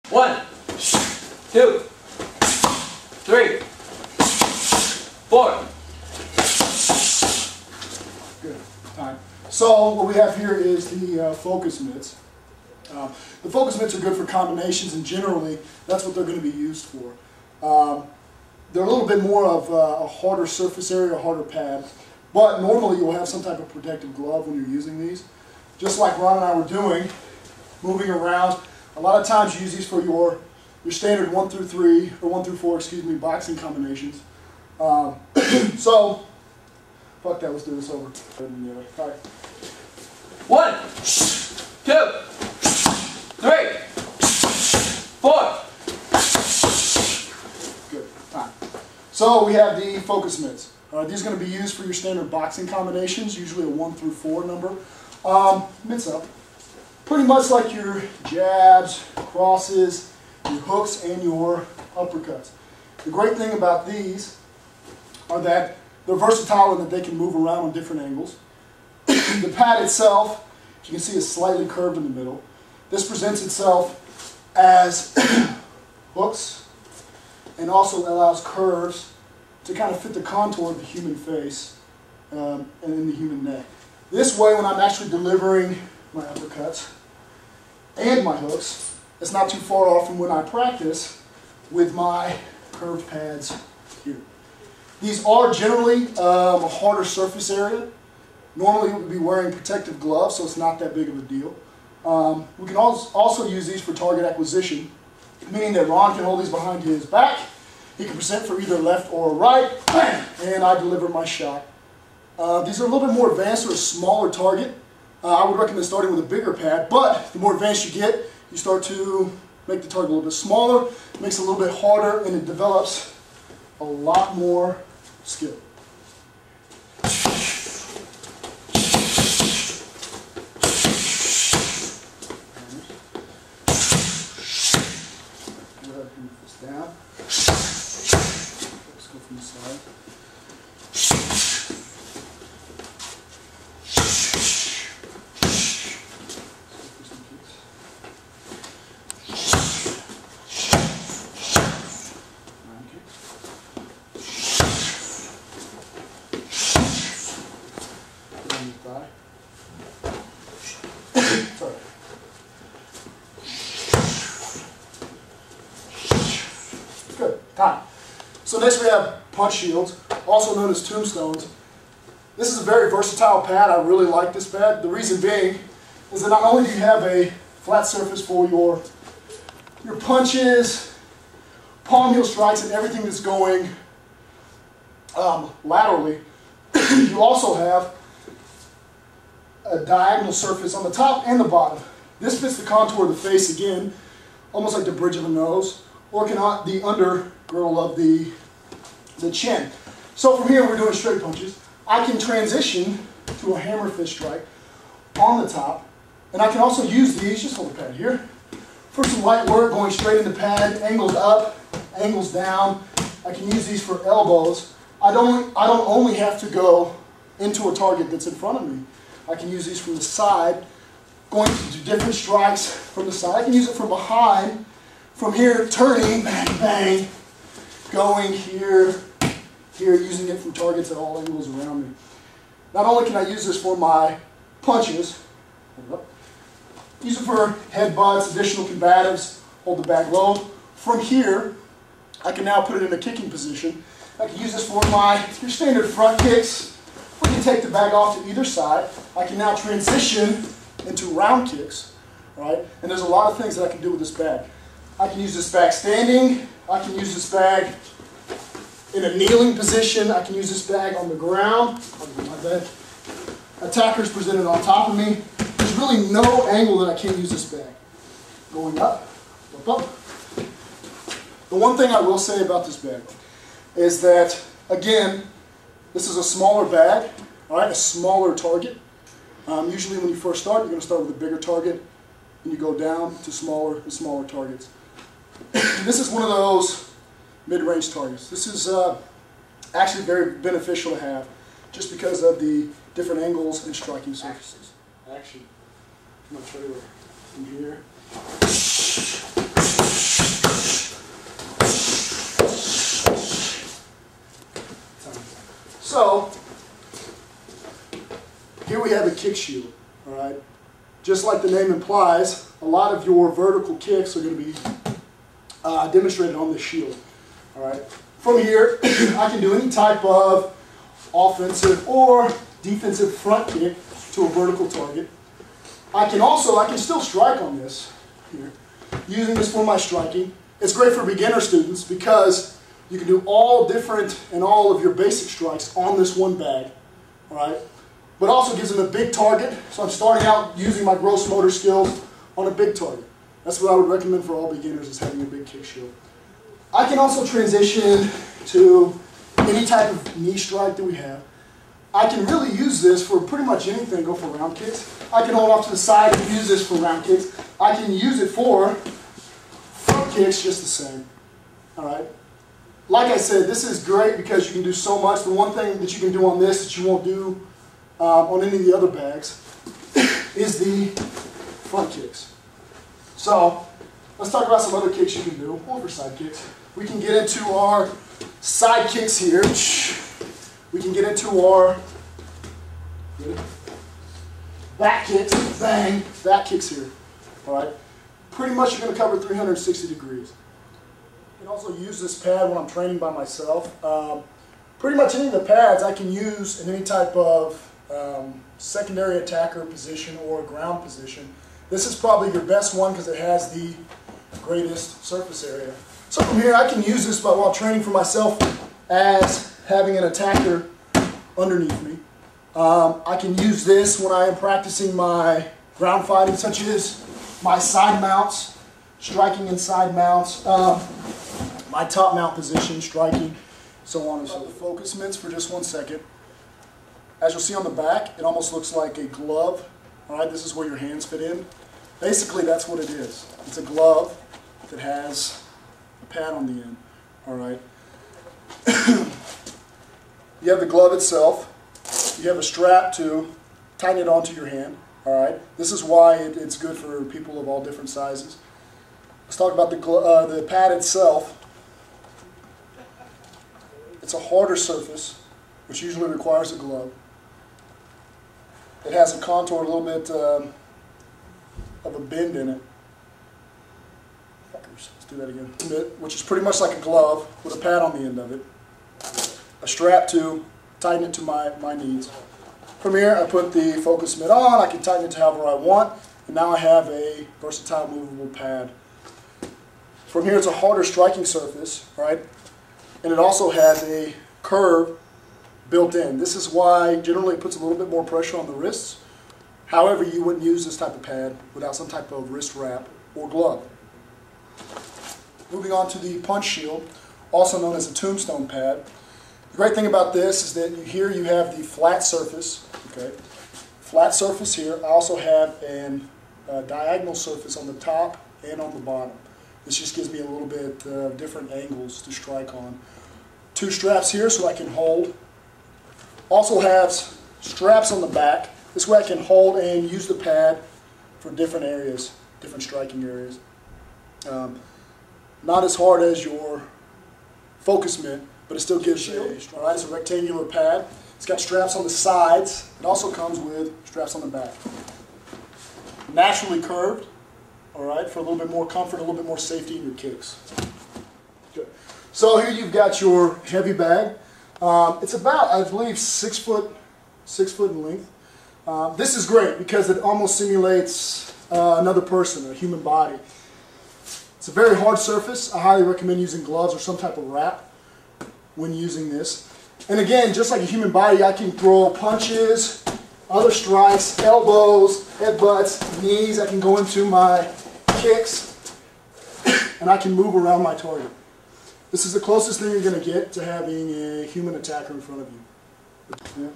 1, 2, 3, 4. Good. Time. So what we have here is the focus mitts. The focus mitts are good for combinations, and generally that's what they're going to be used for. They're a little bit more of a harder surface area, a harder pad, but normally you'll have some type of protective glove when you're using these. Just like Ron and I were doing, moving around. A lot of times you use these for your standard 1 through 3, or 1 through 4, excuse me, boxing combinations. So, fuck that, let's do this over. All right. 1, 2, 3, 4. Good. Time. So we have the focus mitts. These are going to be used for your standard boxing combinations, usually a 1 through 4 number. Mitts up. Pretty much like your jabs, crosses, your hooks, and your uppercuts. The great thing about these are that they're versatile in that they can move around on different angles. The pad itself, as you can see, is slightly curved in the middle. This presents itself as hooks and also allows curves to kind of fit the contour of the human face and in the human neck. This way, when I'm actually delivering my uppercuts and my hooks, it's not too far off from when I practice with my curved pads here. These are generally a harder surface area. Normally we would be wearing protective gloves, so it's not that big of a deal. We can also use these for target acquisition, meaning that Ron can hold these behind his back. He can present for either left or right, and I deliver my shot. These are a little bit more advanced or a smaller target. I would recommend starting with a bigger pad, but the more advanced you get, you start to make the target a little bit smaller, it makes it a little bit harder, and it develops a lot more skill. Go ahead and move this down. Let's go from the side. Good. Time. So next we have punch shields, also known as tombstones. This is a very versatile pad. I really like this pad. The reason being is that not only do you have a flat surface for your punches, palm heel strikes, and everything that's going laterally, you also have a diagonal surface on the top and the bottom. This fits the contour of the face again, almost like the bridge of a nose, or can the undergirdle of the chin. So from here we're doing straight punches. I can transition to a hammer fist strike on the top, and I can also use these, just hold the pad here, for some light work, going straight in the pad, angles up, angles down. I can use these for elbows. I don't only have to go into a target that's in front of me. I can use these from the side, going to do different strikes from the side. I can use it from behind, from here, turning, bang, bang, going here, here, using it from targets at all angles around me. Not only can I use this for my punches, use it for headbutts, additional combatives, hold the back low. From here, I can now put it in a kicking position. I can use this for your standard front kicks. We can take the bag off to either side. I can now transition into round kicks, right? And there's a lot of things that I can do with this bag. I can use this bag standing. I can use this bag in a kneeling position. I can use this bag on the ground. Attackers presented on top of me. There's really no angle that I can't use this bag. Going up, up, up. The one thing I will say about this bag is that, again, this is a smaller bag, all right, a smaller target. Usually when you first start, you're going to start with a bigger target, and you go down to smaller and smaller targets. This is one of those mid-range targets. This is actually very beneficial to have, just because of the different angles and striking surfaces. Actually, I'm going to show you from here. So, here we have a kick shield, all right? Just like the name implies, a lot of your vertical kicks are going to be demonstrated on this shield, all right? From here, I can do any type of offensive or defensive front kick to a vertical target. I can still strike on this here, using this for my striking. It's great for beginner students because you can do all of your basic strikes on this one bag, all right? But also gives them a big target, so I'm starting out using my gross motor skills on a big target. That's what I would recommend for all beginners, is having a big kick shield. I can also transition to any type of knee strike that we have. I can really use this for pretty much anything, go for round kicks. I can hold off to the side and use this for round kicks. I can use it for front kicks just the same. All right. Like I said, this is great because you can do so much. The one thing that you can do on this that you won't do on any of the other bags is the front kicks. So let's talk about some other kicks you can do, or for side kicks. We can get into our side kicks here. We can get into our back kicks, bang, back kicks here. All right. Pretty much you're going to cover 360 degrees. I can also use this pad when I'm training by myself. Pretty much any of the pads I can use in any type of secondary attacker position or ground position. This is probably your best one because it has the greatest surface area. So from here I can use this while training for myself as having an attacker underneath me. I can use this when I am practicing my ground fighting, such as my side mounts, striking in side mounts, my top mount position, striking, so on and so forth. The focus mitts for just 1 second. As you'll see on the back, it almost looks like a glove. All right, this is where your hands fit in. Basically, that's what it is. It's a glove that has a pad on the end. All right. You have the glove itself. You have a strap to tighten it onto your hand. All right. This is why it's good for people of all different sizes. Let's talk about the pad itself. It's a harder surface, which usually requires a glove. It has a contour, a little bit of a bend in it. Let's do that again. Which is pretty much like a glove with a pad on the end of it. A strap to tighten it to my needs. From here, I put the focus mitt on. I can tighten it to however I want. And now I have a versatile movable pad. From here, it's a harder striking surface, right? And it also has a curve built in. This is why generally it puts a little bit more pressure on the wrists. However, you wouldn't use this type of pad without some type of wrist wrap or glove. Moving on to the punch shield, also known as a tombstone pad. The great thing about this is that here you have the flat surface, okay? Flat surface here. I also have a diagonal surface on the top and on the bottom. This just gives me a little bit different angles to strike on. 2 straps here so I can hold. Also has straps on the back. This way I can hold and use the pad for different areas, different striking areas. Not as hard as your focus mitt, but it still gives you a, right, it's a rectangular pad. It's got straps on the sides. It also comes with straps on the back. Naturally curved, all right, for a little bit more comfort, a little bit more safety in your kicks. Good. So here you've got your heavy bag. It's about, I believe, 6 foot in length. This is great because it almost simulates another person, a human body. It's a very hard surface. I highly recommend using gloves or some type of wrap when using this. And again, just like a human body, I can throw punches, other strikes, elbows, headbutts, knees. I can go into my kicks, and I can move around my target. This is the closest thing you're going to get to having a human attacker in front of you. Yeah.